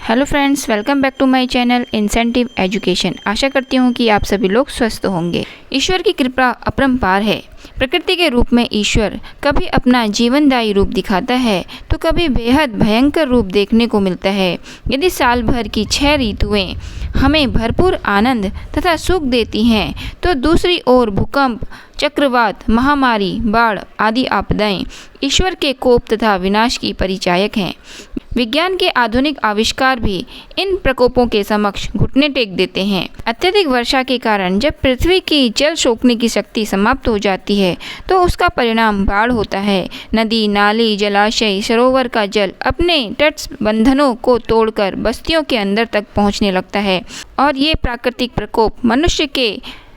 Hello friends, welcome back to my channel Incentive Education. आशा करती हूँ कि आप सभी लोग स्वस्थ होंगे। ईश्वर की कृपा अपरंपार है। प्रकृति के रूप में ईश्वर कभी अपना जीवनदायी रूप दिखाता है तो कभी बेहद भयंकर रूप देखने को मिलता है। यदि साल भर की 6 ऋतुएं हमें भरपूर आनंद तथा सुख देती हैं तो दूसरी ओर भूकंप, चक्रवात, महामारी, बाढ़ आदि आपदाएं ईश्वर के कोप तथा विनाश की परिचायक हैं। विज्ञान के आधुनिक आविष्कार भी इन प्रकोपों के समक्ष घुटने टेक देते हैं। अत्यधिक वर्षा के कारण जब पृथ्वी की जल सोखने की शक्ति समाप्त हो जाती है तो उसका परिणाम बाढ़ होता है। नदी, नाली, जलाशय, सरोवर का जल अपने तटबंधनों को तोड़कर बस्तियों के अंदर तक पहुंचने लगता है और ये प्राकृतिक प्रकोप मनुष्य के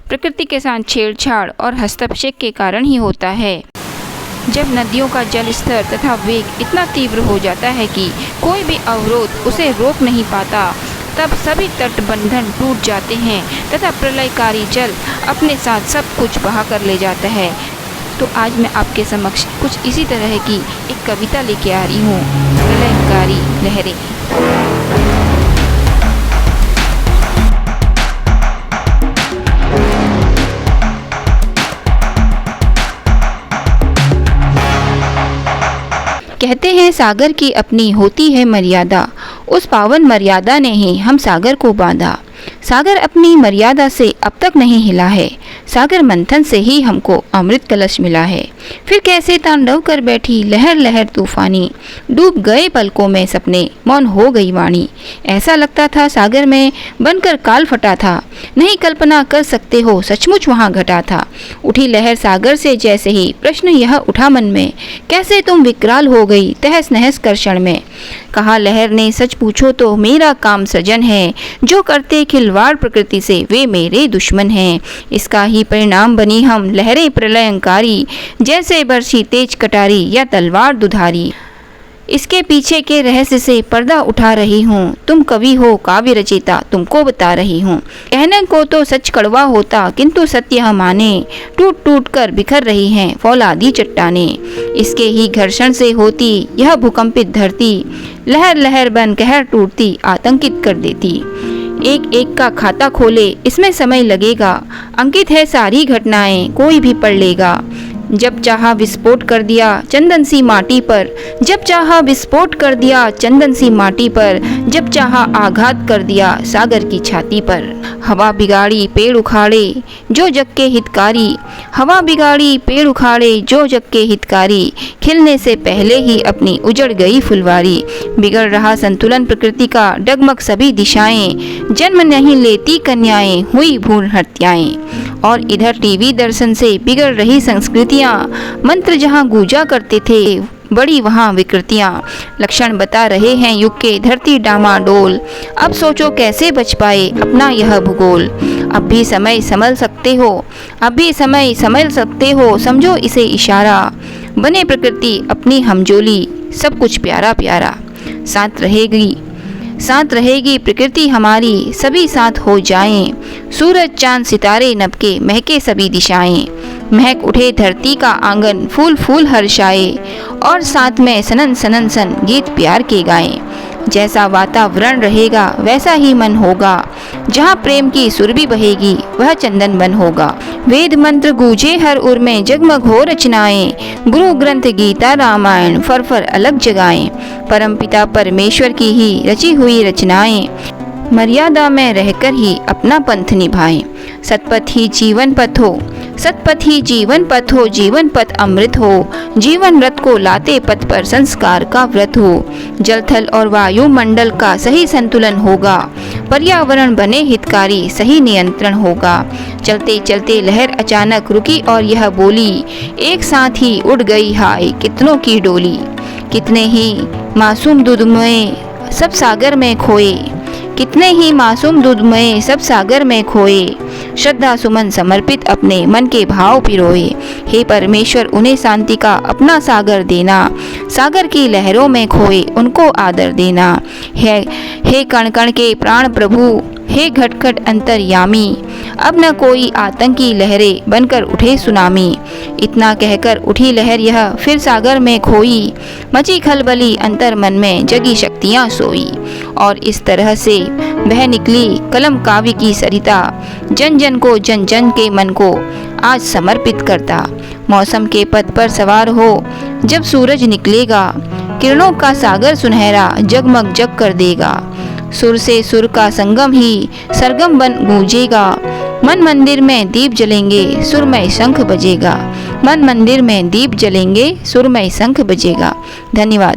प्रकृति के साथ छेड़छाड़ और हस्तक्षेप के कारण ही होता है। जब नदियों का जल स्तर तथा वेग इतना तीव्र हो जाता है कि कोई भी अवरोध उसे रोक नहीं पाता, तब सभी तटबंधन टूट जाते हैं तथा प्रलयकारी जल अपने साथ सब कुछ बहा कर ले जाता है। तो आज मैं आपके समक्ष कुछ इसी तरह की एक कविता लेके आ रही हूँ, प्रलयकारी लहरें। कहते हैं सागर की अपनी होती है मर्यादा, उस पावन मर्यादा ने ही हम सागर को बांधा। सागर अपनी मर्यादा से अब तक नहीं हिला है, सागर मंथन से ही हमको अमृत कलश मिला है। फिर कैसे तांडव कर बैठी लहर लहर तूफानी, डूब गए पलकों में सपने, मौन हो गई वाणी। ऐसा लगता था सागर में बनकर काल फटा था, नहीं कल्पना कर सकते हो सचमुच वहाँ घटा था। उठी लहर सागर से जैसे ही प्रश्न यह उठा मन में, कैसे तुम विकराल हो गई तहस नहस कर क्षण में। कहा लहर ने सच पूछो तो मेरा काम सृजन है, जो करते खिलवाड़ प्रकृति से वे मेरे दुश्मन हैं। इसका ही परिणाम बनी हम लहरें प्रलयंकारी, जैसे बरसी तेज कटारी या तलवार दुधारी। इसके पीछे के रहस्य से पर्दा उठा रही हूँ, तुम कवि हो काव्य रचयिता तुमको बता रही हूँ। कहने को तो सच कड़वा होता किंतु सत्य हम माने, टूट टूट कर बिखर रही हैं फौलादी चट्टाने। इसके ही घर्षण से होती यह भूकंपित धरती, लहर लहर बन कहर टूटती आतंकित कर देती। एक एक का खाता खोले इसमें समय लगेगा, अंकित है सारी घटनाएं कोई भी पढ़ लेगा। जब चाहा विस्फोट कर दिया चंदन सी माटी पर, जब चाहा विस्फोट कर दिया चंदन सी माटी पर, जब चाहा आघात कर दिया सागर की छाती पर। हवा बिगाड़ी पेड़ उखाड़े जो जग के हितकारी, हवा बिगाड़ी पेड़ उखाड़े जो जग के हितकारी, खिलने से पहले ही अपनी उजड़ गई फुलवारी। बिगड़ रहा संतुलन प्रकृति का, डगमग सभी दिशाएं, जन्म नहीं लेती कन्याएं हुई भ्रूण हत्याएं। और इधर टीवी दर्शन से बिगड़ रही संस्कृतियाँ, मंत्र जहाँ गूंजा करते थे बड़ी वहाँ विकृतियाँ। लक्षण बता रहे हैं युग के धरती डामाडोल, अब सोचो कैसे बच पाए अपना यह भूगोल। अब भी समय संभल सकते हो, अब भी समय संभल सकते हो, समझो इसे इशारा। बने प्रकृति अपनी हमजोली, सब कुछ प्यारा प्यारा। साथ रहेगी प्रकृति हमारी, सभी साथ हो जाएं। सूरज चांद सितारे नभके महके सभी दिशाएं, महक उठे धरती का आंगन फूल फूल हर्षाए, और साथ में सनन सनन सन गीत प्यार के गाएं। जैसा वातावरण रहेगा वैसा ही मन होगा, जहाँ प्रेम की सुरभि बहेगी वह चंदन वन होगा। वेद मंत्र गूंजे हर उर में जगमग हो रचनाएं, गुरु ग्रंथ गीता रामायण फर फर अलग जगाएं। परमपिता परमेश्वर की ही रची हुई रचनाएं, मर्यादा में रहकर ही अपना पंथ निभाएं। सतपथ ही जीवन पथ हो, सतपथ ही जीवन पथ हो, जीवन पथ अमृत हो, जीवन रथ को लाते पथ पर संस्कार का व्रत हो। जल थल और वायुमंडल का सही संतुलन होगा, पर्यावरण बने हितकारी सही नियंत्रण होगा। चलते चलते लहर अचानक रुकी और यह बोली, एक साथ ही उड़ गई हाय कितनों की डोली। कितने ही मासूम दूध में सब सागर में खोए, कितने ही मासूम दूध में सब सागर में खोए, श्रद्धा सुमन समर्पित अपने मन के भाव पिरोए। हे परमेश्वर उन्हें शांति का अपना सागर देना, सागर की लहरों में खोए उनको आदर देना। हे कण कण के प्राण प्रभु, हे घटघट अंतर्यामी, अब न कोई आतंकी लहरें बनकर उठे सुनामी। इतना कहकर उठी लहर यह फिर सागर में खोई, मची खलबली अंतर मन में जगी शक्तियाँ सोई। और इस तरह से बह निकली कलम काव्य की सरिता, जन जन को जन जन के मन को आज समर्पित करता। मौसम के पथ पर सवार हो जब सूरज निकलेगा, किरणों का सागर सुनहरा जगमग जग कर देगा। सुर से सुर का संगम ही सरगम बन गूंजेगा, मन मंदिर में दीप जलेंगे सुरमय शंख बजेगा। मन मंदिर में दीप जलेंगे सुरमय शंख बजेगा। धन्यवाद।